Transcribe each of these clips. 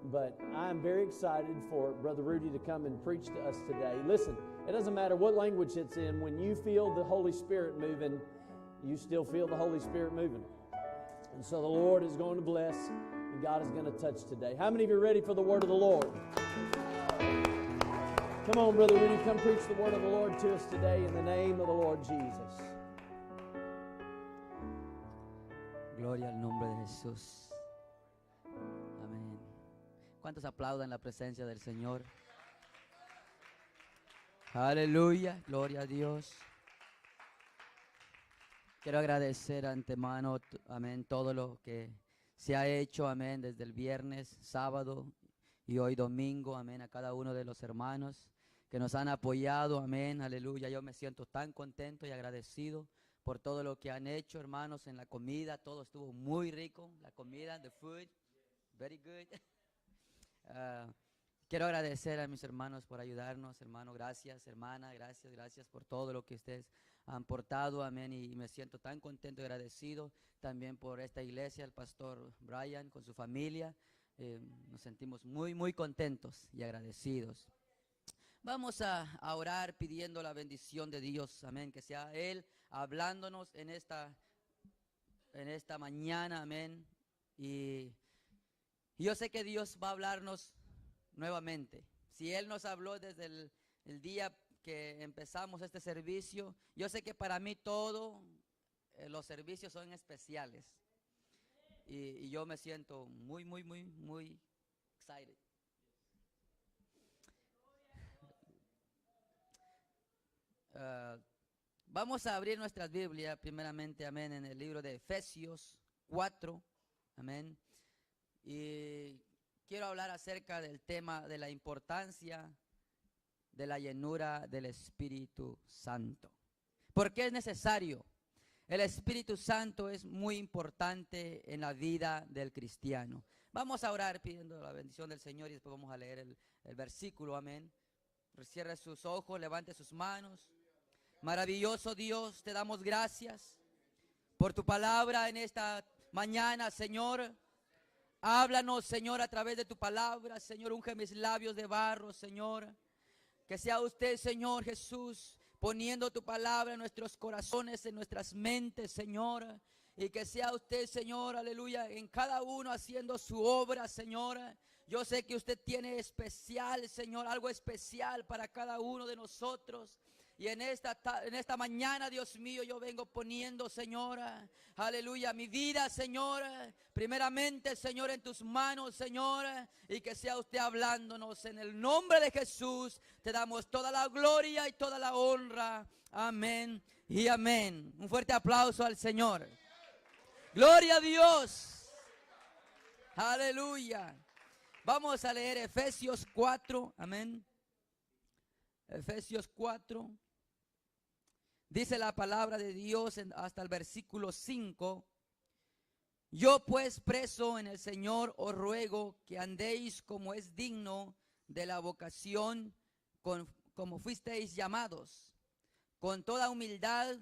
But I'm very excited for Brother Rudy to come and preach to us today. Listen, it doesn't matter what language it's in. When you feel the Holy Spirit moving, you still feel the Holy Spirit moving. And so the Lord is going to bless, and God is going to touch today. How many of you are ready for the word of the Lord? Come on, Brother Rudy, come preach the word of the Lord to us today in the name of the Lord Jesus. Gloria al nombre de Jesús. Amén. ¿Cuántos aplaudan la presencia del Señor? Aleluya, gloria a Dios. Quiero agradecer antemano, amén, todo lo que se ha hecho, amén, desde el viernes, sábado y hoy domingo, amén, a cada uno de los hermanos que nos han apoyado, amén, aleluya. Yo me siento tan contento y agradecido por todo lo que han hecho, hermanos, en la comida. Todo estuvo muy rico, la comida, the food, very good. Quiero agradecer a mis hermanos por ayudarnos, hermano, gracias, hermana, gracias por todo lo que ustedes han portado, amén, y me siento tan contento y agradecido también por esta iglesia, el pastor Brian con su familia. Nos sentimos muy contentos y agradecidos. Vamos a orar pidiendo la bendición de Dios, amén, que sea Él hablándonos en esta mañana, amén. Y yo sé que Dios va a hablarnos nuevamente. Si Él nos habló desde el día que empezamos este servicio, yo sé que para mí todos los servicios son especiales. Y yo me siento muy excited. Vamos a abrir nuestras Biblias primeramente, amén, en el libro de Efesios 4, amén. Y quiero hablar acerca del tema de la importancia de la llenura del Espíritu Santo. ¿Por qué es necesario? El Espíritu Santo es muy importante en la vida del cristiano. Vamos a orar pidiendo la bendición del Señor y después vamos a leer el versículo, amén. Cierre sus ojos, levante sus manos. Maravilloso Dios, te damos gracias por tu palabra en esta mañana, Señor. Háblanos, Señor, a través de tu palabra, Señor. Unge mis labios de barro, Señor. Que sea usted, Señor Jesús, poniendo tu palabra en nuestros corazones, en nuestras mentes, Señor. Y que sea usted, Señor, aleluya, en cada uno haciendo su obra, Señor. Yo sé que usted tiene especial, Señor, algo especial para cada uno de nosotros. Y en esta mañana, Dios mío, yo vengo poniendo, Señor, aleluya, mi vida, Señor, primeramente, Señor, en tus manos, Señor, y que sea usted hablándonos. En el nombre de Jesús, te damos toda la gloria y toda la honra. Amén y amén. Un fuerte aplauso al Señor. Gloria a Dios. Aleluya. Vamos a leer Efesios 4, amén. Efesios 4. Dice la palabra de Dios hasta el versículo 5. Yo pues preso en el Señor os ruego que andéis como es digno de la vocación como fuisteis llamados, con toda humildad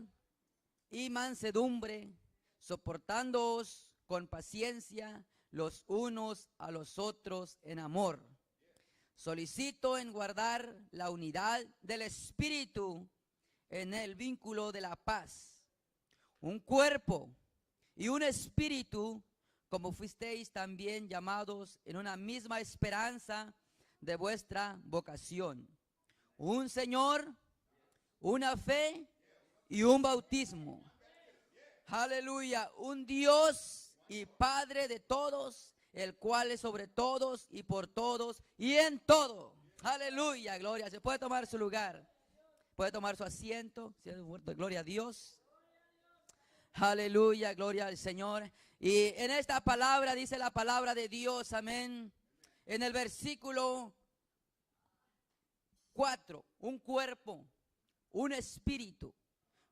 y mansedumbre, soportándoos con paciencia los unos a los otros en amor. Solicito en guardar la unidad del Espíritu en el vínculo de la paz, un cuerpo y un espíritu, como fuisteis también llamados en una misma esperanza de vuestra vocación. Un Señor, una fe y un bautismo. Aleluya, un Dios y Padre de todos, el cual es sobre todos y por todos y en todo. Aleluya, gloria. Se puede tomar su lugar. Puede tomar su asiento. Gloria a Dios. Aleluya, gloria al Señor. Y en esta palabra dice la palabra de Dios, amén. En el versículo 4, un cuerpo, un espíritu,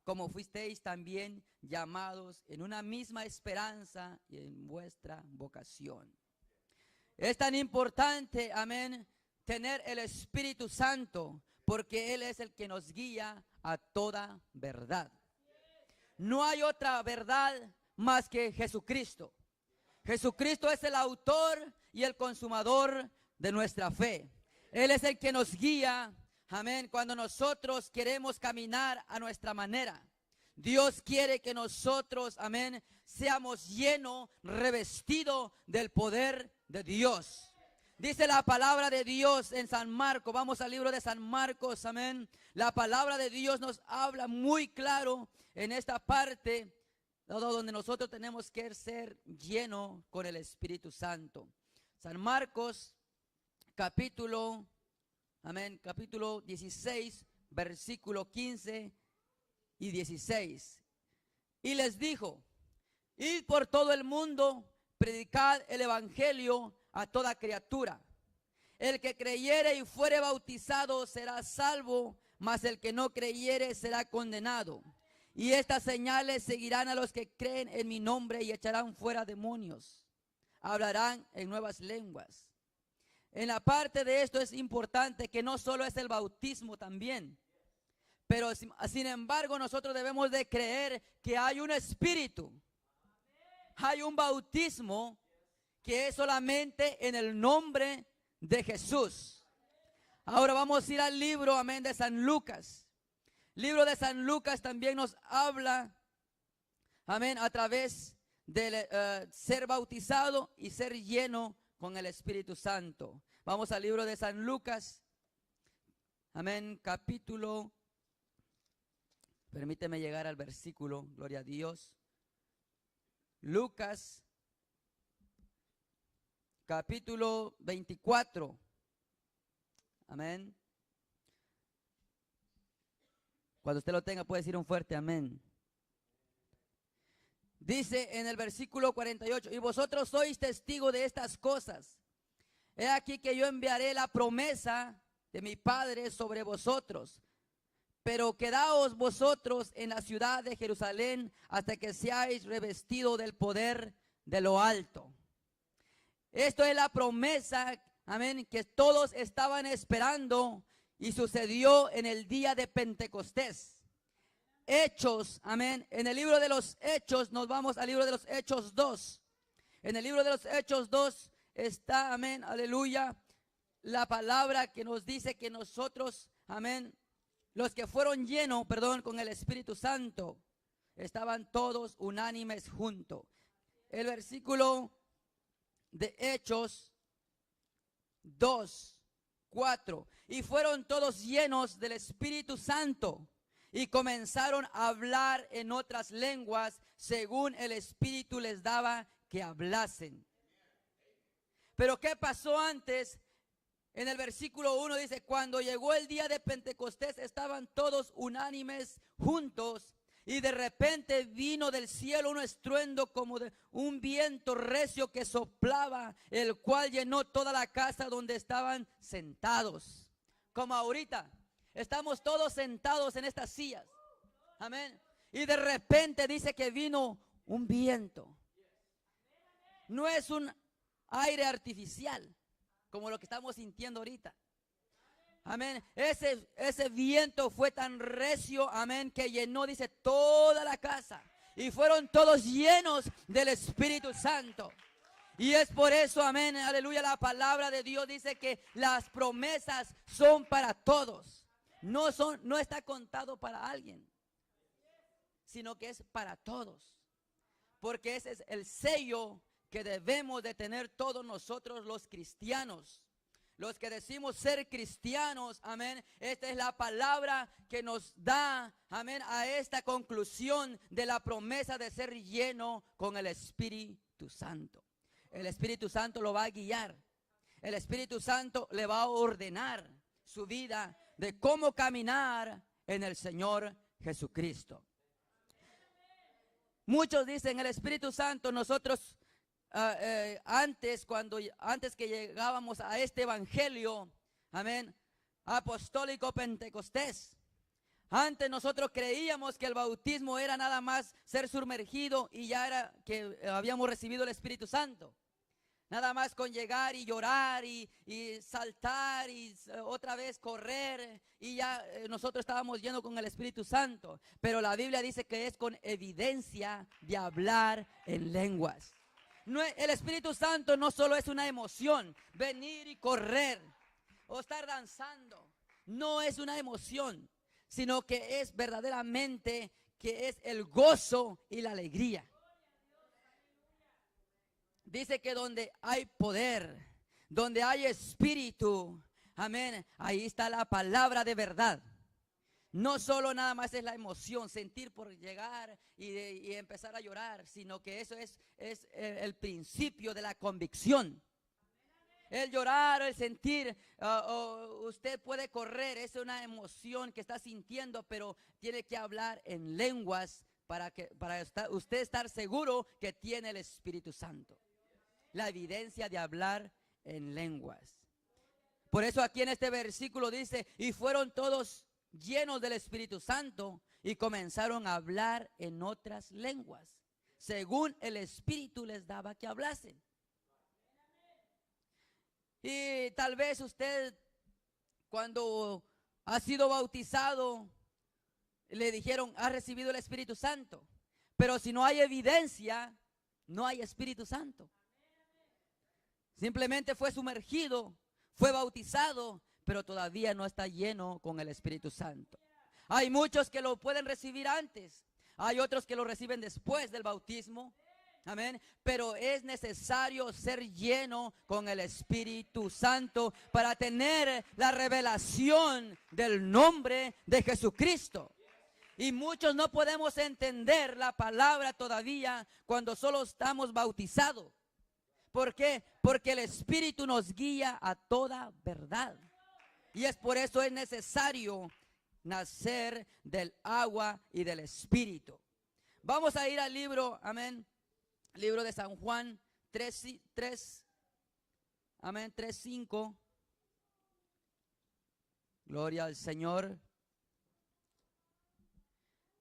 como fuisteis también llamados en una misma esperanza y en vuestra vocación. Es tan importante, amén, tener el Espíritu Santo, porque Él es el que nos guía a toda verdad. No hay otra verdad más que Jesucristo. Jesucristo es el autor y el consumador de nuestra fe. Él es el que nos guía, amén, cuando nosotros queremos caminar a nuestra manera. Dios quiere que nosotros, amén, seamos llenos, revestidos del poder de Dios. Dice la palabra de Dios en San Marcos, vamos al libro de San Marcos, amén. La palabra de Dios nos habla muy claro en esta parte donde nosotros tenemos que ser llenos con el Espíritu Santo. San Marcos, capítulo 16, versículo 15 y 16. Y les dijo, id por todo el mundo, predicad el evangelio a toda criatura. El que creyere y fuere bautizado será salvo, mas el que no creyere será condenado. Y estas señales seguirán a los que creen en mi nombre y echarán fuera demonios. Hablarán en nuevas lenguas. En la parte de esto es importante que no solo es el bautismo también, pero sin embargo nosotros debemos de creer que hay un espíritu. Hay un bautismo que es solamente en el nombre de Jesús. Ahora vamos a ir al libro, amén, de San Lucas. Libro de San Lucas también nos habla, amén, a través de ser bautizado y ser lleno con el Espíritu Santo. Vamos al libro de San Lucas, amén, capítulo, permíteme llegar al versículo, gloria a Dios. Lucas, capítulo 24, amén. Cuando usted lo tenga puede decir un fuerte amén. Dice en el versículo 48, y vosotros sois testigos de estas cosas. He aquí que yo enviaré la promesa de mi Padre sobre vosotros. Pero quedaos vosotros en la ciudad de Jerusalén hasta que seáis revestidos del poder de lo alto. Esto es la promesa, amén, que todos estaban esperando y sucedió en el día de Pentecostés. Hechos, amén. En el libro de los Hechos, nos vamos al libro de los Hechos 2. En el libro de los Hechos 2 está, amén, aleluya, la palabra que nos dice que nosotros, amén, los que fueron llenos, con el Espíritu Santo, estaban todos unánimes juntos. El versículo de Hechos 2:4. Y fueron todos llenos del Espíritu Santo y comenzaron a hablar en otras lenguas según el Espíritu les daba que hablasen. Pero ¿qué pasó antes? En el versículo 1 dice, cuando llegó el día de Pentecostés estaban todos unánimes juntos y de repente vino del cielo un estruendo como de un viento recio que soplaba, el cual llenó toda la casa donde estaban sentados. Como ahorita, estamos todos sentados en estas sillas. Amén. Y de repente dice que vino un viento. No es un aire artificial como lo que estamos sintiendo ahorita. Amén. Ese viento fue tan recio, amén, que llenó, dice, toda la casa. Y fueron todos llenos del Espíritu Santo. Y es por eso, amén, aleluya, la palabra de Dios dice que las promesas son para todos. No está contado para alguien, sino que es para todos. Porque ese es el sello que debemos de tener todos nosotros los cristianos. Los que decimos ser cristianos, amén, esta es la palabra que nos da, amén, a esta conclusión de la promesa de ser lleno con el Espíritu Santo. El Espíritu Santo lo va a guiar. El Espíritu Santo le va a ordenar su vida de cómo caminar en el Señor Jesucristo. Muchos dicen el Espíritu Santo, nosotros antes que llegábamos a este evangelio, amén, apostólico Pentecostés, antes nosotros creíamos que el bautismo era nada más ser sumergido y ya era que habíamos recibido el Espíritu Santo. Nada más con llegar y llorar y saltar y otra vez correr y ya nosotros estábamos llenos con el Espíritu Santo. Pero la Biblia dice que es con evidencia de hablar en lenguas. El Espíritu Santo no solo es una emoción, venir y correr o estar danzando. No es una emoción, sino que es verdaderamente que es el gozo y la alegría. Dice que donde hay poder, donde hay espíritu, amén, ahí está la palabra de verdad. No solo nada más es la emoción, sentir por llegar y empezar a llorar, sino que eso es el principio de la convicción. El llorar, el sentir, usted puede correr, es una emoción que está sintiendo, pero tiene que hablar en lenguas para usted estar seguro que tiene el Espíritu Santo. La evidencia de hablar en lenguas. Por eso aquí en este versículo dice, y fueron todos llenos del Espíritu Santo y comenzaron a hablar en otras lenguas, según el Espíritu les daba que hablasen. Y tal vez usted, cuando ha sido bautizado, le dijeron, ha recibido el Espíritu Santo. Pero si no hay evidencia, no hay Espíritu Santo. Simplemente fue sumergido, fue bautizado, pero todavía no está lleno con el Espíritu Santo. Hay muchos que lo pueden recibir antes, hay otros que lo reciben después del bautismo. Amén. Pero es necesario ser lleno con el Espíritu Santo para tener la revelación del nombre de Jesucristo. Y muchos no podemos entender la palabra todavía cuando solo estamos bautizados. ¿Por qué? Porque el Espíritu nos guía a toda verdad. Y es por eso es necesario nacer del agua y del Espíritu. Vamos a ir al libro, amén. Libro de San Juan 3:5. Gloria al Señor.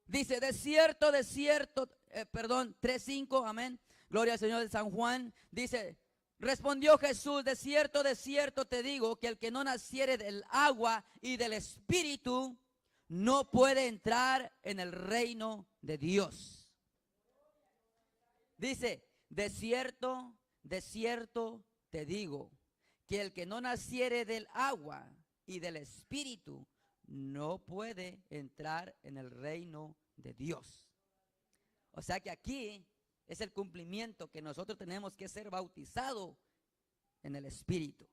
Dice, de cierto, 3:5, amén. Gloria al Señor de San Juan. Dice, respondió Jesús, de cierto te digo, que el que no naciere del agua y del Espíritu, no puede entrar en el reino de Dios. Dice, de cierto te digo, que el que no naciere del agua y del Espíritu, no puede entrar en el reino de Dios. O sea que aquí es el cumplimiento que nosotros tenemos que ser bautizados en el Espíritu.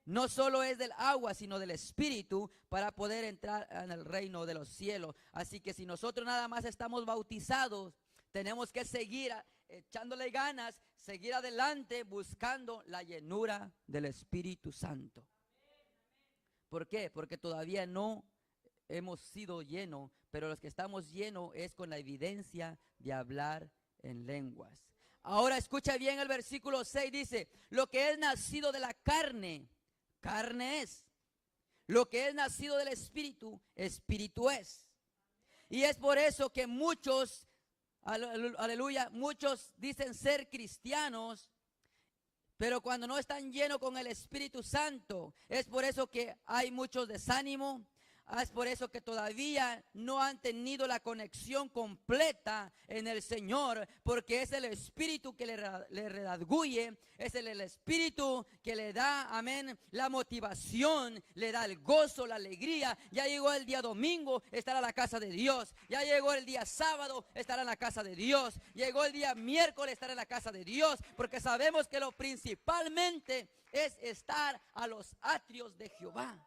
No solo es del agua, sino del Espíritu para poder entrar en el reino de los cielos. Así que si nosotros nada más estamos bautizados, tenemos que seguir echándole ganas, seguir adelante buscando la llenura del Espíritu Santo. ¿Por qué? Porque todavía no hemos sido llenos, pero los que estamos llenos es con la evidencia de hablar en lenguas. Ahora escucha bien el versículo 6, dice, lo que es nacido de la carne, carne es. Lo que es nacido del Espíritu, Espíritu es. Y es por eso que muchos, aleluya, muchos dicen ser cristianos, pero cuando no están llenos con el Espíritu Santo, es por eso que hay mucho desánimo. Es por eso que todavía no han tenido la conexión completa en el Señor, porque es el Espíritu que le redarguye, es el Espíritu que le da, amén, la motivación, le da el gozo, la alegría. Ya llegó el día domingo, estar a la casa de Dios. Ya llegó el día sábado, estar en la casa de Dios. Llegó el día miércoles, estar en la casa de Dios, porque sabemos que lo principalmente es estar a los atrios de Jehová.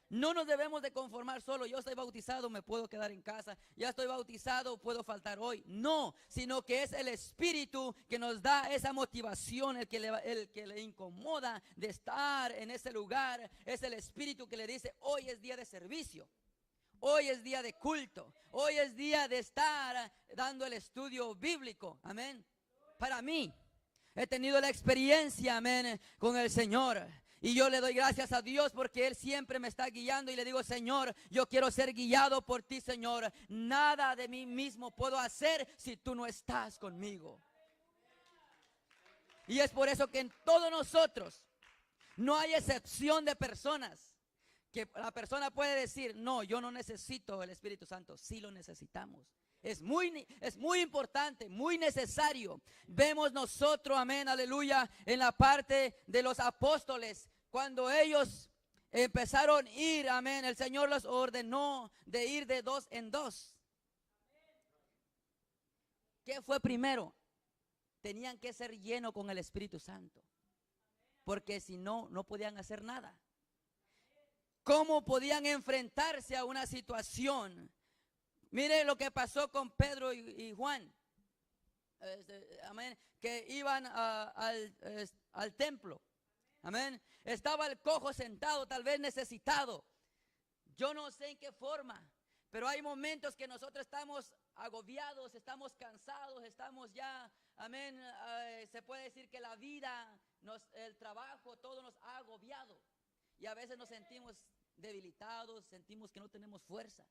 No nos debemos de conformar solo, yo estoy bautizado, me puedo quedar en casa, ya estoy bautizado, puedo faltar hoy. No, sino que es el Espíritu que nos da esa motivación, el que le incomoda de estar en ese lugar. Es el Espíritu que le dice, hoy es día de servicio, hoy es día de culto, hoy es día de estar dando el estudio bíblico, amén. Para mí, he tenido la experiencia, amén, con el Señor. Y yo le doy gracias a Dios porque Él siempre me está guiando y le digo, Señor, yo quiero ser guiado por ti, Señor. Nada de mí mismo puedo hacer si tú no estás conmigo. Y es por eso que en todos nosotros no hay excepción de personas. Que la persona puede decir, no, yo no necesito el Espíritu Santo. Sí lo necesitamos. Es muy importante, muy necesario. Vemos nosotros, amén, aleluya, en la parte de los apóstoles, cuando ellos empezaron a ir, amén, el Señor los ordenó de ir de dos en dos. ¿Qué fue primero? Tenían que ser llenos con el Espíritu Santo, porque si no, no podían hacer nada. ¿Cómo podían enfrentarse a una situación? Mire lo que pasó con Pedro y Juan, amén, que iban al templo, amén. Estaba el cojo sentado, tal vez necesitado. Yo no sé en qué forma, pero hay momentos que nosotros estamos agobiados, estamos cansados, estamos ya, amén, se puede decir que la vida, el trabajo, todo nos ha agobiado. Y a veces nos sentimos debilitados, sentimos que no tenemos fuerza.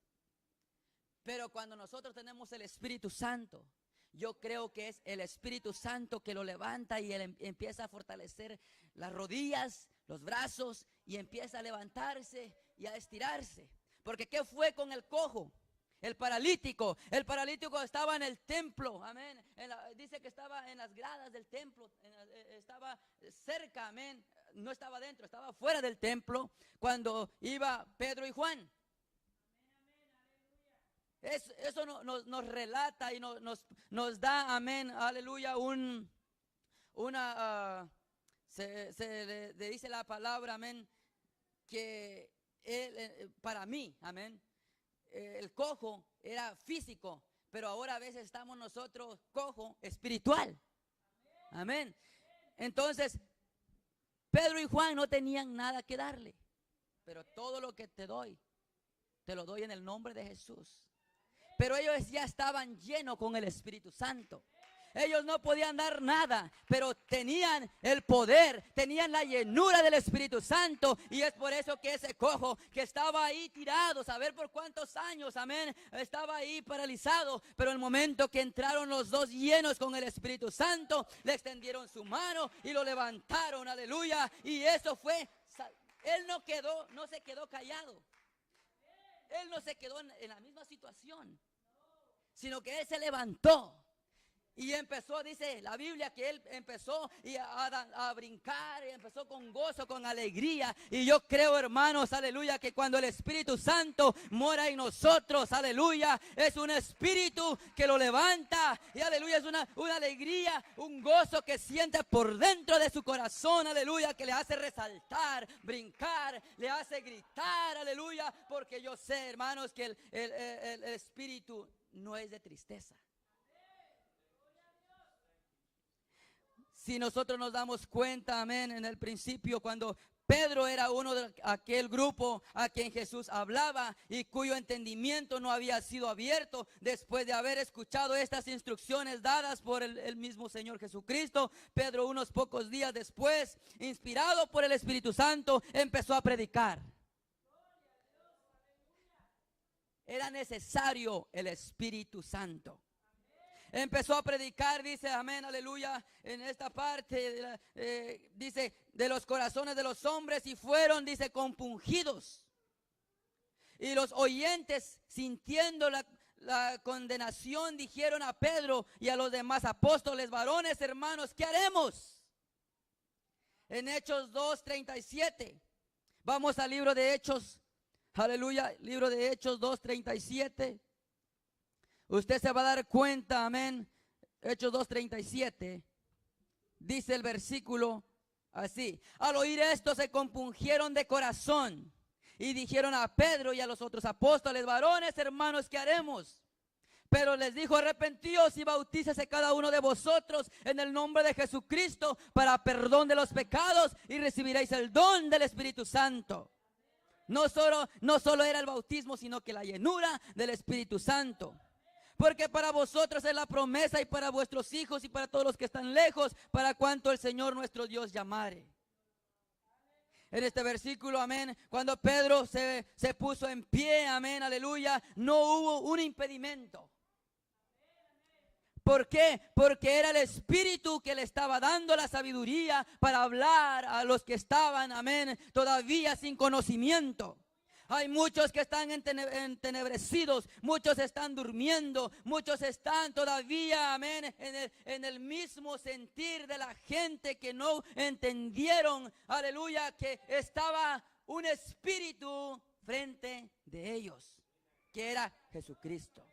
Pero cuando nosotros tenemos el Espíritu Santo, yo creo que es el Espíritu Santo que lo levanta y él empieza a fortalecer las rodillas, los brazos, y empieza a levantarse y a estirarse. Porque ¿qué fue con el cojo? El paralítico estaba en el templo, amén. Dice que estaba en las gradas del templo, estaba cerca, amén. No estaba dentro, estaba fuera del templo cuando iba Pedro y Juan. Eso nos relata y nos da, amén, aleluya, se le dice la palabra, amén, que para mí, amén, el cojo era físico, pero ahora a veces estamos nosotros cojo espiritual, amén. Entonces, Pedro y Juan no tenían nada que darle, pero todo lo que te doy, te lo doy en el nombre de Jesús. Pero ellos ya estaban llenos con el Espíritu Santo. Ellos no podían dar nada, pero tenían el poder, tenían la llenura del Espíritu Santo. Y es por eso que ese cojo que estaba ahí tirado, saber por cuántos años, amén, estaba ahí paralizado. Pero el momento que entraron los dos llenos con el Espíritu Santo, le extendieron su mano y lo levantaron, aleluya. Y eso fue, él no se quedó callado. Él no se quedó en la misma situación, sino que él se levantó y empezó, dice la Biblia, que él empezó a brincar y empezó con gozo, con alegría. Y yo creo, hermanos, aleluya, que cuando el Espíritu Santo mora en nosotros, aleluya, es un espíritu que lo levanta y aleluya, es una alegría, un gozo que siente por dentro de su corazón, aleluya, que le hace resaltar, brincar, le hace gritar, aleluya, porque yo sé, hermanos, que el espíritu no es de tristeza. Si nosotros nos damos cuenta, amén, en el principio, cuando Pedro era uno de aquel grupo a quien Jesús hablaba y cuyo entendimiento no había sido abierto después de haber escuchado estas instrucciones dadas por el mismo Señor Jesucristo, Pedro, unos pocos días después, inspirado por el Espíritu Santo, empezó a predicar. Era necesario el Espíritu Santo. Empezó a predicar, dice, amén, aleluya, en esta parte, dice, de los corazones de los hombres, y fueron, dice, compungidos. Y los oyentes, sintiendo la condenación, dijeron a Pedro y a los demás apóstoles: varones, hermanos, ¿qué haremos? En Hechos 2:37, vamos al libro de Hechos, aleluya, libro de Hechos 2:37. Usted se va a dar cuenta, amén. Hechos 2:37. Dice el versículo así: al oír esto se compungieron de corazón y dijeron a Pedro y a los otros apóstoles: varones, hermanos, ¿qué haremos? Pero les dijo: arrepentíos y bautícese cada uno de vosotros en el nombre de Jesucristo para perdón de los pecados y recibiréis el don del Espíritu Santo. No solo era el bautismo, sino que la llenura del Espíritu Santo. Porque para vosotros es la promesa, y para vuestros hijos y para todos los que están lejos, para cuanto el Señor nuestro Dios llamare. En este versículo, amén, cuando Pedro se puso en pie, amén, aleluya, no hubo un impedimento. ¿Por qué? Porque era el Espíritu que le estaba dando la sabiduría para hablar a los que estaban, amén, todavía sin conocimiento. Hay muchos que están entenebrecidos, muchos están durmiendo, muchos están todavía, amén, en el mismo sentir de la gente que no entendieron, aleluya, que estaba un espíritu frente de ellos, que era Jesucristo.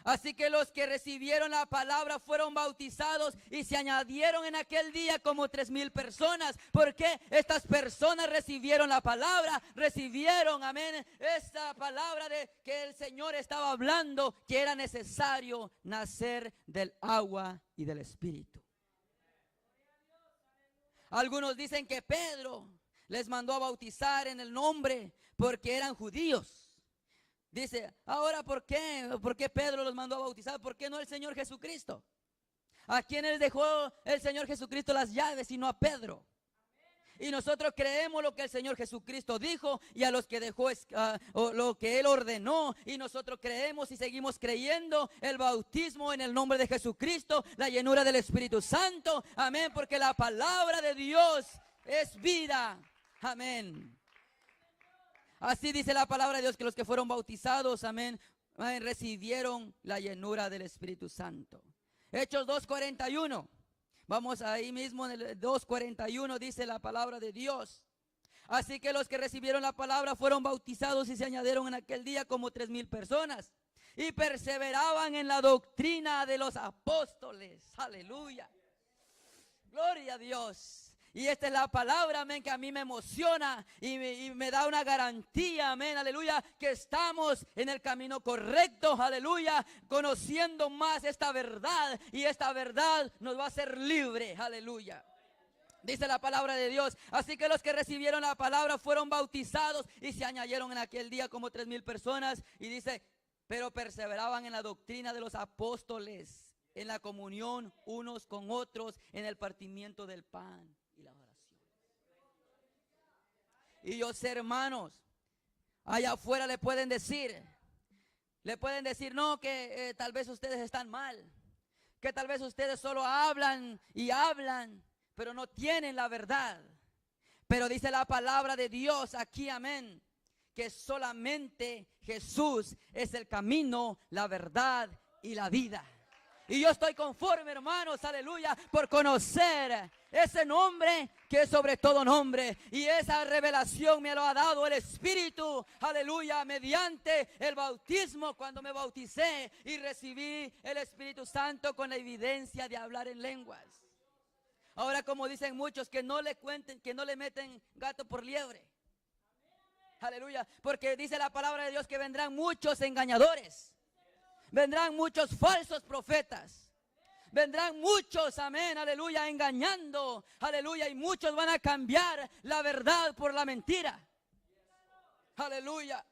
Así que los que recibieron la palabra fueron bautizados y se añadieron en aquel día como 3,000 personas. ¿Por qué? Estas personas recibieron la palabra, recibieron, amén, esta palabra de que el Señor estaba hablando, que era necesario nacer del agua y del Espíritu. Algunos dicen que Pedro les mandó a bautizar en el nombre porque eran judíos. Dice, ahora ¿por qué Pedro los mandó a bautizar? ¿Por qué no el Señor Jesucristo? ¿A quién les dejó el Señor Jesucristo las llaves sino a Pedro? Y nosotros creemos lo que el Señor Jesucristo dijo y a los que dejó lo que Él ordenó. Y nosotros creemos y seguimos creyendo el bautismo en el nombre de Jesucristo, la llenura del Espíritu Santo. Amén, porque la palabra de Dios es vida. Amén. Así dice la palabra de Dios, que los que fueron bautizados, amén, recibieron la llenura del Espíritu Santo. Hechos 2:41. Vamos ahí mismo en el 2:41 dice la palabra de Dios. Así que los que recibieron la palabra fueron bautizados y se añadieron en aquel día como 3,000 personas. Y perseveraban en la doctrina de los apóstoles. Aleluya. Gloria a Dios. Y esta es la palabra, amén, que a mí me emociona y me da una garantía, amén, aleluya, que estamos en el camino correcto, aleluya, conociendo más esta verdad y esta verdad nos va a hacer libre, aleluya. Dice la palabra de Dios, así que los que recibieron la palabra fueron bautizados y se añadieron en aquel día como 3,000 personas. Y dice, pero perseveraban en la doctrina de los apóstoles, en la comunión unos con otros, en el partimiento del pan y la oración. Y yo sé, hermanos, allá afuera le pueden decir, no, que tal vez ustedes están mal, que tal vez ustedes solo hablan y hablan, pero no tienen la verdad. Pero dice la palabra de Dios aquí, amén, que solamente Jesús es el camino, la verdad y la vida. Y yo estoy conforme, hermanos, aleluya, por conocer ese nombre que es sobre todo nombre. Y esa revelación me lo ha dado el Espíritu, aleluya, mediante el bautismo, cuando me bauticé y recibí el Espíritu Santo con la evidencia de hablar en lenguas. Ahora, como dicen muchos, que no le cuenten, que no le meten gato por liebre. Aleluya, porque dice la palabra de Dios que vendrán muchos engañadores. Vendrán muchos falsos profetas. Vendrán muchos, amén, aleluya, engañando, aleluya. Y muchos van a cambiar la verdad por la mentira. Aleluya.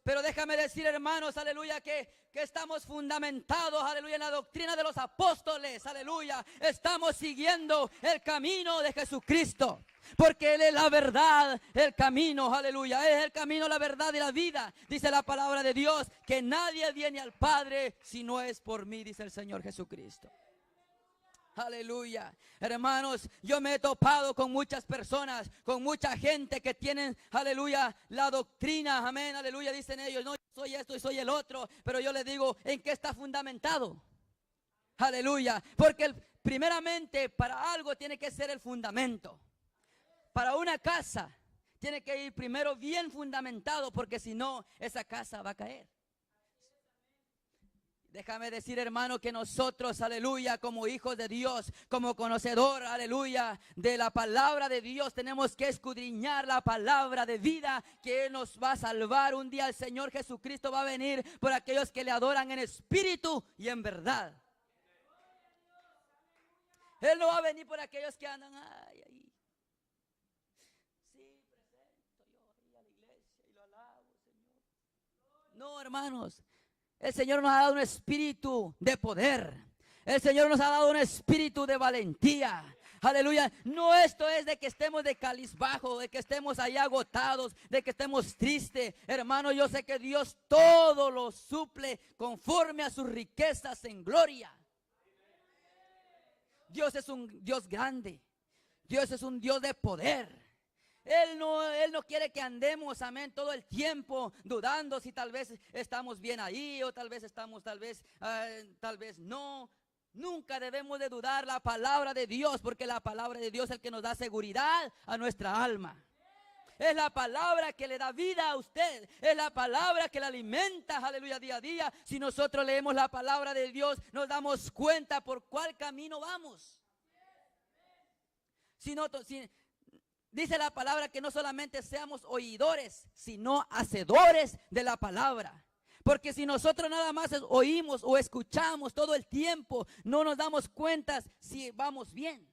Pero déjame decir, hermanos, aleluya, que estamos fundamentados, aleluya, en la doctrina de los apóstoles, aleluya. Estamos siguiendo el camino de Jesucristo. Porque Él es la verdad, el camino, aleluya. Él es el camino, la verdad y la vida. Dice la palabra de Dios que nadie viene al Padre si no es por mí, dice el Señor Jesucristo. Aleluya. Hermanos, yo me he topado con muchas personas, con mucha gente que tienen, aleluya, la doctrina, amén, aleluya, dicen ellos, no, soy esto y soy el otro. Pero yo les digo, ¿en qué está fundamentado? Aleluya. Porque primeramente para algo tiene que ser el fundamento. Para una casa tiene que ir primero bien fundamentado, porque si no, esa casa va a caer. Déjame decir, hermano, que nosotros, aleluya, como hijos de Dios, como conocedor, aleluya, de la palabra de Dios, tenemos que escudriñar la palabra de vida que nos va a salvar. Un día el Señor Jesucristo va a venir por aquellos que le adoran en espíritu y en verdad. Él no va a venir por aquellos que andan ahí. No, hermanos, el Señor nos ha dado un espíritu de poder. El Señor nos ha dado un espíritu de valentía. Aleluya. No esto es de que estemos de cabizbajo, de que estemos ahí agotados, de que estemos tristes. Hermano, yo sé que Dios todo lo suple conforme a sus riquezas en gloria. Dios es un Dios grande. Dios es un Dios de poder. Él no quiere que andemos, amén, todo el tiempo dudando si tal vez estamos bien ahí o tal vez estamos, tal vez no. Nunca debemos de dudar la palabra de Dios, porque la palabra de Dios es el que nos da seguridad a nuestra alma. Es la palabra que le da vida a usted. Es la palabra que le alimenta, aleluya, día a día. Si nosotros leemos la palabra de Dios, nos damos cuenta por cuál camino vamos. Dice la palabra que no solamente seamos oidores, sino hacedores de la palabra. Porque si nosotros nada más oímos o escuchamos todo el tiempo, no nos damos cuenta si vamos bien.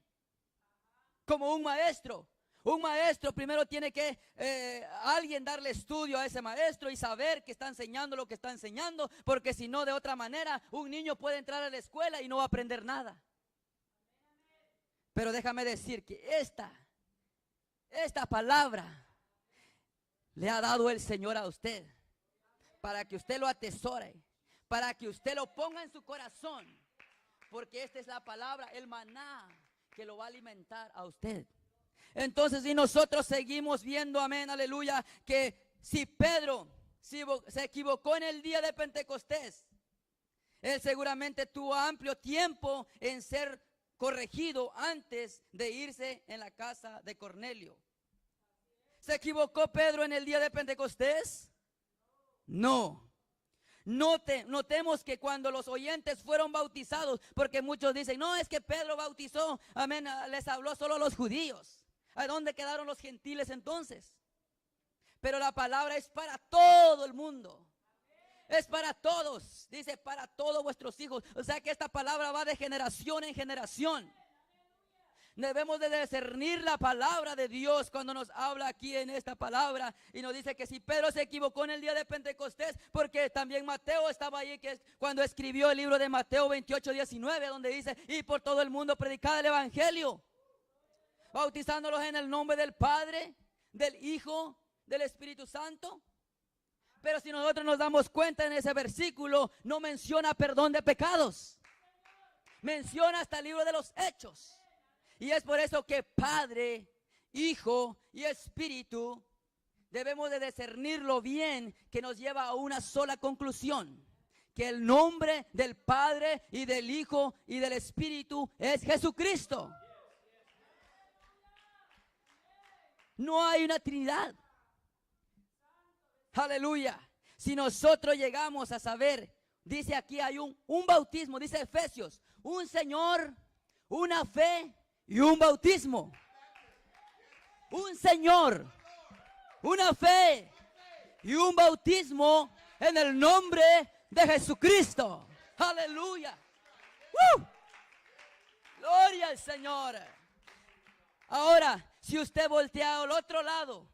Como un maestro primero tiene que alguien darle estudio a ese maestro y saber que está enseñando lo que está enseñando, porque si no, de otra manera, un niño puede entrar a la escuela y no va a aprender nada. Pero déjame decir que esta palabra le ha dado el Señor a usted, para que usted lo atesore, para que usted lo ponga en su corazón, porque esta es la palabra, el maná, que lo va a alimentar a usted. Entonces, si nosotros seguimos viendo, amén, aleluya, que si Pedro se equivocó en el día de Pentecostés, él seguramente tuvo amplio tiempo en ser corregido antes de irse en la casa de Cornelio. ¿Se equivocó Pedro en el día de Pentecostés? No. Notemos que cuando los oyentes fueron bautizados, porque muchos dicen, no, es que Pedro bautizó, amén, les habló solo a los judíos. ¿A dónde quedaron los gentiles entonces? Pero la palabra es para todo el mundo. Es para todos, dice, para todos vuestros hijos. O sea que esta palabra va de generación en generación. Debemos de discernir la palabra de Dios cuando nos habla aquí en esta palabra. Y nos dice que si Pedro se equivocó en el día de Pentecostés, porque también Mateo estaba ahí, que es cuando escribió el libro de Mateo 28:19, donde dice, y por todo el mundo predicad el evangelio, bautizándolos en el nombre del Padre, del Hijo, del Espíritu Santo. Pero si nosotros nos damos cuenta, en ese versículo no menciona perdón de pecados, menciona hasta el libro de los Hechos. Y es por eso que Padre, Hijo y Espíritu debemos de discernirlo bien, que nos lleva a una sola conclusión, que el nombre del Padre y del Hijo y del Espíritu es Jesucristo. No hay una Trinidad. Aleluya. Si nosotros llegamos a saber, dice aquí hay un bautismo, dice Efesios, un Señor, una fe y un bautismo. Un Señor, una fe y un bautismo en el nombre de Jesucristo. Aleluya. Gloria al Señor. Ahora, si usted voltea al otro lado,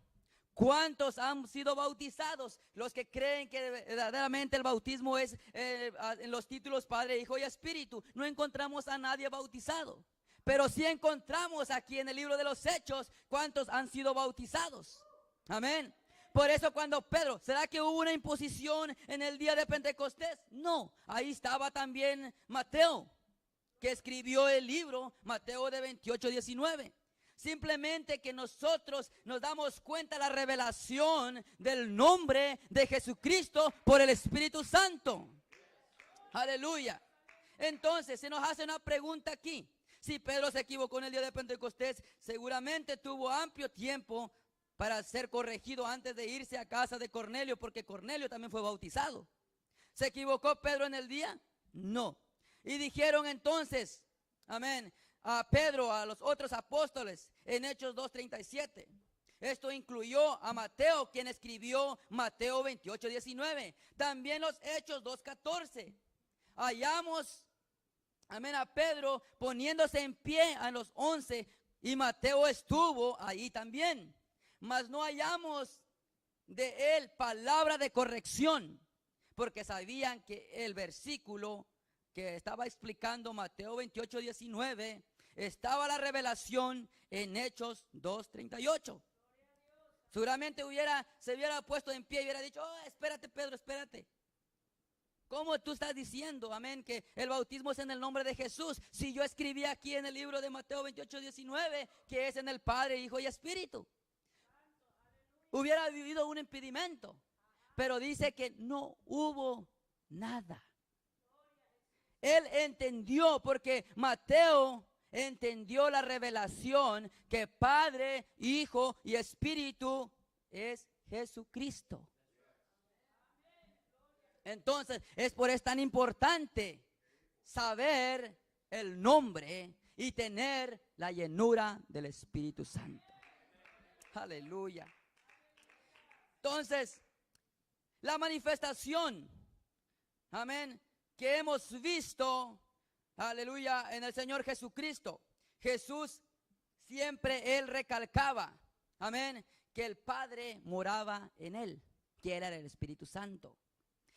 ¿cuántos han sido bautizados? Los que creen que verdaderamente el bautismo es en los títulos Padre, Hijo y Espíritu. No encontramos a nadie bautizado. Pero sí encontramos aquí en el libro de los Hechos cuántos han sido bautizados. Amén. Por eso cuando Pedro, ¿será que hubo una imposición en el día de Pentecostés? No, ahí estaba también Mateo, que escribió el libro, Mateo de 28:19. Simplemente que nosotros nos damos cuenta de la revelación del nombre de Jesucristo por el Espíritu Santo. Aleluya. Entonces se nos hace una pregunta aquí. Si Pedro se equivocó en el día de Pentecostés, seguramente tuvo amplio tiempo para ser corregido antes de irse a casa de Cornelio, porque Cornelio también fue bautizado. ¿Se equivocó Pedro en el día? No. Y dijeron entonces, amén, a Pedro, a los otros apóstoles, en Hechos 2:37. Esto incluyó a Mateo, quien escribió Mateo 28:19. También los Hechos 2:14. Hallamos, amén, a Pedro poniéndose en pie a los 11, y Mateo estuvo ahí también. Mas no hallamos de él palabra de corrección, porque sabían que el versículo que estaba explicando Mateo 28:19, estaba la revelación en Hechos 2:38. Seguramente se hubiera puesto en pie y hubiera dicho, espérate Pedro, espérate. ¿Cómo tú estás diciendo, amén, que el bautismo es en el nombre de Jesús? Si yo escribí aquí en el libro de Mateo 28:19 que es en el Padre, Hijo y Espíritu. hubiera habido un impedimento. Pero dice que no hubo nada. Él entendió, porque Mateo entendió la revelación que Padre, Hijo y Espíritu es Jesucristo. Entonces, es por eso tan importante saber el nombre y tener la llenura del Espíritu Santo. Aleluya. Entonces, la manifestación, amén, que hemos visto, aleluya, en el Señor Jesucristo. Jesús siempre Él recalcaba, amén, que el Padre moraba en Él, que Él era el Espíritu Santo.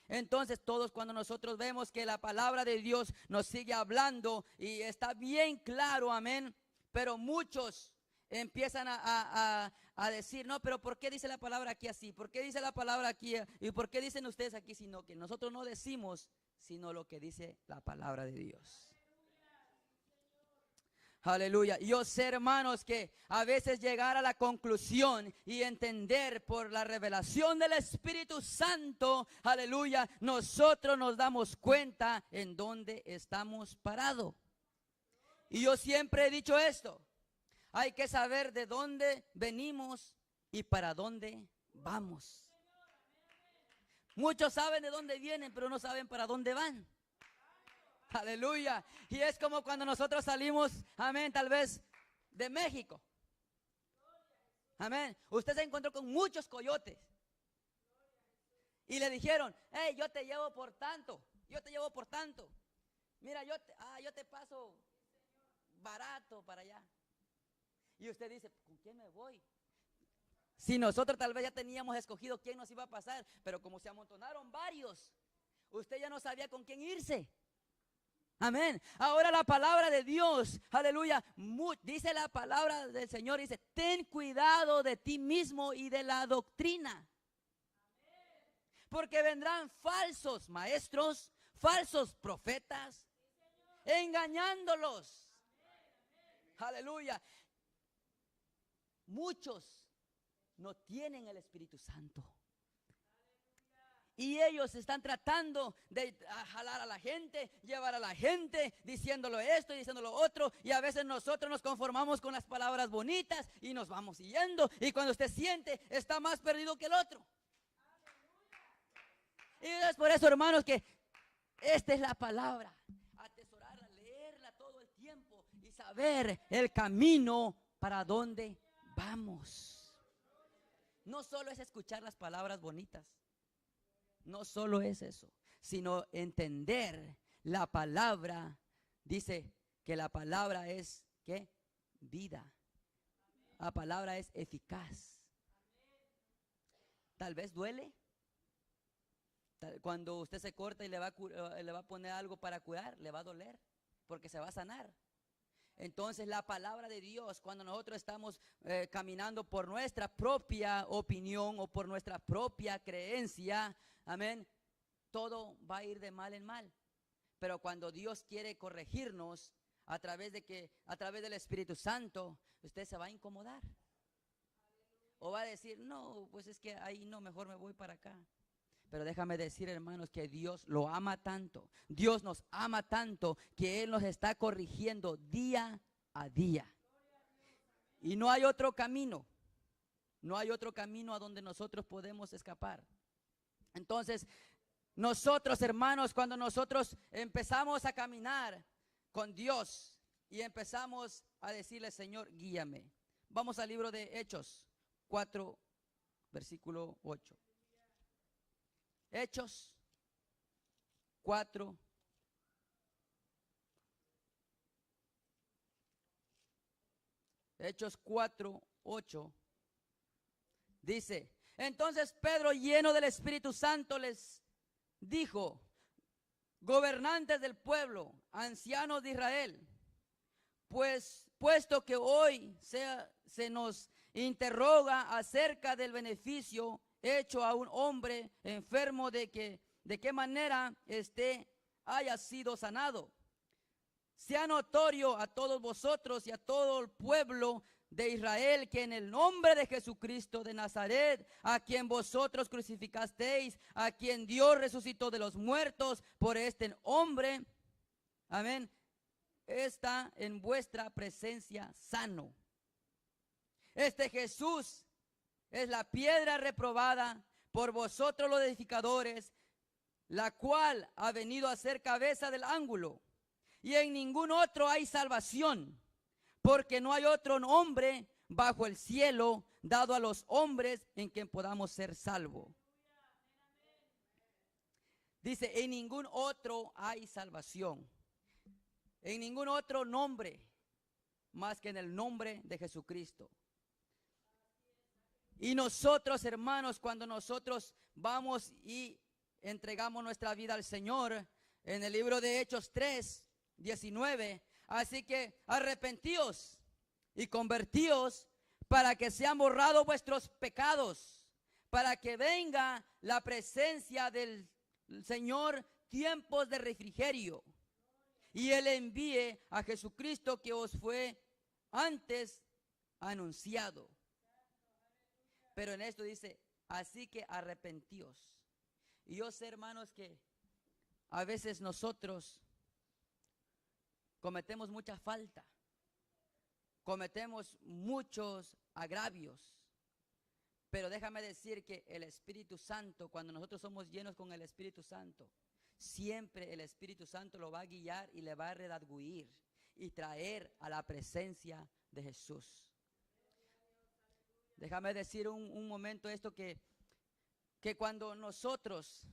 Entonces todos, cuando nosotros vemos que la palabra de Dios nos sigue hablando y está bien claro, amén, pero muchos empiezan a decir, no, pero ¿por qué dice la palabra aquí así? ¿Por qué dice la palabra aquí? ¿Y por qué dicen ustedes aquí? Sino que nosotros no decimos, sino lo que dice la palabra de Dios. Aleluya. Yo sé, hermanos, que a veces llegar a la conclusión y entender por la revelación del Espíritu Santo, aleluya, nosotros nos damos cuenta en dónde estamos parados. Y yo siempre he dicho esto: hay que saber de dónde venimos y para dónde vamos. Muchos saben de dónde vienen, pero no saben para dónde van. Aleluya. Y es como cuando nosotros salimos, amén, tal vez de México. Amén. Usted se encontró con muchos coyotes. Y le dijeron, hey, yo te llevo por tanto. Yo te llevo por tanto. Mira, yo te paso barato para allá. Y usted dice, ¿con quién me voy? Si nosotros tal vez ya teníamos escogido quién nos iba a pasar, pero como se amontonaron varios, usted ya no sabía con quién irse. Amén. Ahora la palabra de Dios, aleluya, dice la palabra del Señor, dice, ten cuidado de ti mismo y de la doctrina. Porque vendrán falsos maestros, falsos profetas, engañándolos. Aleluya. Muchos no tienen el Espíritu Santo. Y ellos están tratando de jalar a la gente, llevar a la gente, diciéndolo esto y diciéndolo otro. Y a veces nosotros nos conformamos con las palabras bonitas y nos vamos siguiendo. Y cuando usted siente, está más perdido que el otro. Y es por eso, hermanos, que esta es la palabra. Atesorarla, leerla todo el tiempo y saber el camino para donde vamos. No solo es escuchar las palabras bonitas. No solo es eso, sino entender la palabra. Dice que la palabra es, ¿qué? Vida. La palabra es eficaz. Tal vez duele. Cuando usted se corta y le va a poner algo para curar, le va a doler, porque se va a sanar. Entonces la palabra de Dios, cuando nosotros estamos caminando por nuestra propia opinión o por nuestra propia creencia, amén, todo va a ir de mal en mal. Pero cuando Dios quiere corregirnos a través del Espíritu Santo, usted se va a incomodar. O va a decir, no, pues es que ahí no, mejor me voy para acá. Pero déjame decir, hermanos, que Dios lo ama tanto. Dios nos ama tanto que Él nos está corrigiendo día a día. Y no hay otro camino. No hay otro camino a donde nosotros podemos escapar. Entonces, nosotros, hermanos, cuando nosotros empezamos a caminar con Dios y empezamos a decirle, Señor, guíame. Vamos al libro de Hechos 4, versículo 8. Hechos 4. Hechos 4, 8. Dice, entonces Pedro, lleno del Espíritu Santo, les dijo, gobernantes del pueblo, ancianos de Israel, pues puesto que hoy se nos interroga acerca del beneficio hecho a un hombre enfermo, de qué manera haya sido sanado, sea notorio a todos vosotros y a todo el pueblo de Israel, que en el nombre de Jesucristo de Nazaret, a quien vosotros crucificasteis, a quien Dios resucitó de los muertos, por este hombre, amén, está en vuestra presencia sano. Este Jesús es la piedra reprobada por vosotros los edificadores, la cual ha venido a ser cabeza del ángulo. Y en ningún otro hay salvación, porque no hay otro nombre bajo el cielo dado a los hombres en quien podamos ser salvos. Dice, en ningún otro hay salvación, en ningún otro nombre más que en el nombre de Jesucristo. Y nosotros, hermanos, cuando nosotros vamos y entregamos nuestra vida al Señor, en el libro de Hechos 3:19, así que arrepentíos y convertíos para que sean borrados vuestros pecados, para que venga la presencia del Señor, tiempos de refrigerio, y Él envíe a Jesucristo que os fue antes anunciado. Pero en esto dice, así que arrepentíos. Y yo sé, hermanos, que a veces nosotros cometemos mucha falta, cometemos muchos agravios, pero déjame decir que el Espíritu Santo, cuando nosotros somos llenos con el Espíritu Santo, siempre el Espíritu Santo lo va a guiar y le va a redarguir y traer a la presencia de Jesús. Déjame decir un momento esto, que cuando nosotros,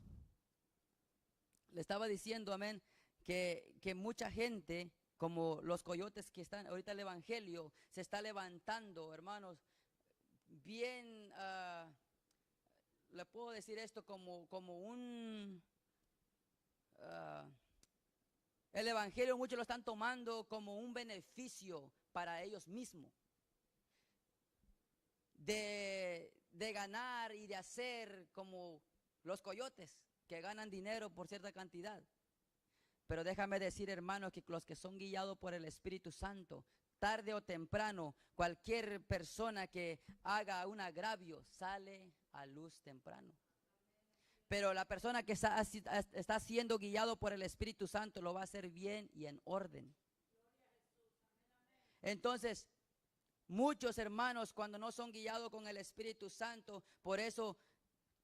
le estaba diciendo, amén, que mucha gente, como los coyotes que están ahorita, el evangelio se está levantando, hermanos, bien, le puedo decir esto como un, el evangelio muchos lo están tomando como un beneficio para ellos mismos, de ganar y de hacer como los coyotes que ganan dinero por cierta cantidad. Pero déjame decir, hermanos, que los que son guiados por el Espíritu Santo, tarde o temprano, cualquier persona que haga un agravio sale a luz temprano. Pero la persona que está siendo guiado por el Espíritu Santo lo va a hacer bien y en orden. Entonces, muchos hermanos, cuando no son guiados con el Espíritu Santo, por eso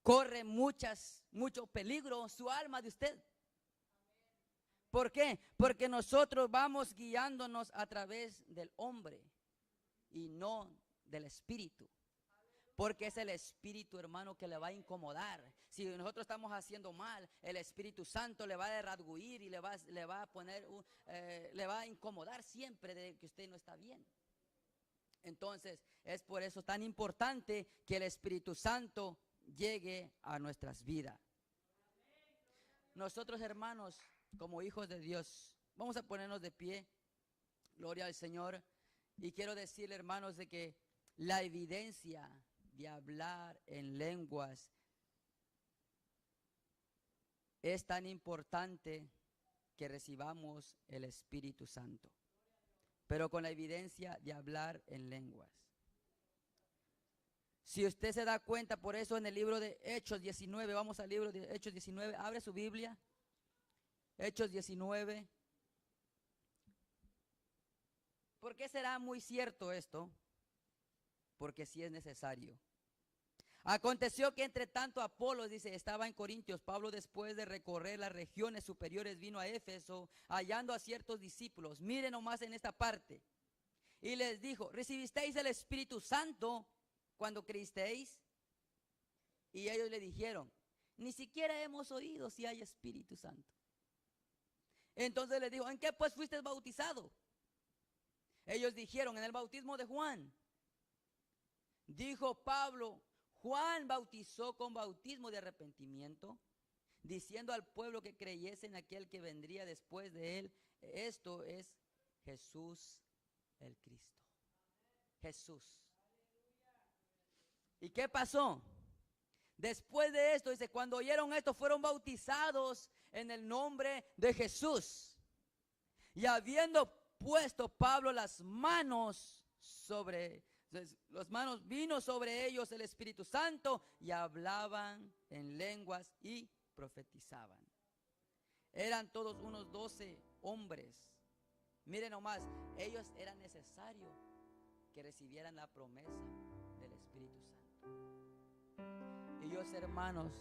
corre mucho peligro su alma de usted. ¿Por qué? Porque nosotros vamos guiándonos a través del hombre y no del Espíritu. Porque es el Espíritu, hermano, que le va a incomodar. Si nosotros estamos haciendo mal, el Espíritu Santo le va a redarguir y le va a poner, le va a incomodar siempre de que usted no está bien. Entonces, es por eso tan importante que el Espíritu Santo llegue a nuestras vidas. Nosotros, hermanos, como hijos de Dios, vamos a ponernos de pie. Gloria al Señor. Y quiero decirle, hermanos, de que la evidencia de hablar en lenguas es tan importante que recibamos el Espíritu Santo, pero con la evidencia de hablar en lenguas. Si usted se da cuenta, por eso en el libro de Hechos 19, vamos al libro de Hechos 19, abre su Biblia, Hechos 19. ¿Por qué será muy cierto esto? Porque sí es necesario. Aconteció que entre tanto Apolos, dice, estaba en Corintios. Pablo, después de recorrer las regiones superiores, vino a Éfeso, hallando a ciertos discípulos. Miren nomás en esta parte. Y les dijo, ¿recibisteis el Espíritu Santo cuando creísteis? Y ellos le dijeron, ni siquiera hemos oído si hay Espíritu Santo. Entonces les dijo, ¿en qué pues fuiste bautizado? Ellos dijeron, en el bautismo de Juan. Dijo Pablo, Juan bautizó con bautismo de arrepentimiento, diciendo al pueblo que creyese en aquel que vendría después de él. Esto es Jesús el Cristo. Jesús. ¿Y qué pasó? Después de esto, dice, cuando oyeron esto, fueron bautizados en el nombre de Jesús. Y habiendo puesto Pablo las manos vino sobre ellos el Espíritu Santo y hablaban en lenguas y profetizaban. Eran todos unos 12 hombres. Miren nomás, ellos eran necesario que recibieran la promesa del Espíritu Santo. Y yo sé, hermanos,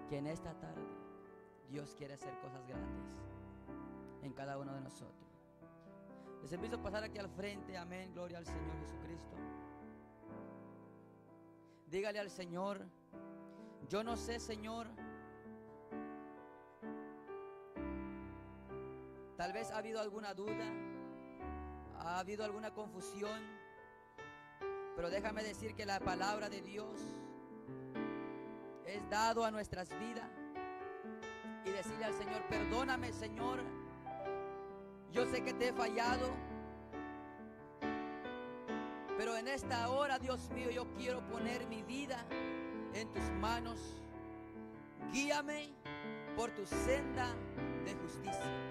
que en esta tarde Dios quiere hacer cosas grandes en cada uno de nosotros. Les empiezo a pasar aquí al frente, amén, gloria al Señor Jesucristo. Dígale al Señor, yo no sé, Señor, tal vez ha habido alguna duda, ha habido alguna confusión, pero déjame decir que la palabra de Dios es dado a nuestras vidas y decirle al Señor, perdóname, Señor, yo sé que te he fallado, pero en esta hora, Dios mío, yo quiero poner mi vida en tus manos. Guíame por tu senda de justicia.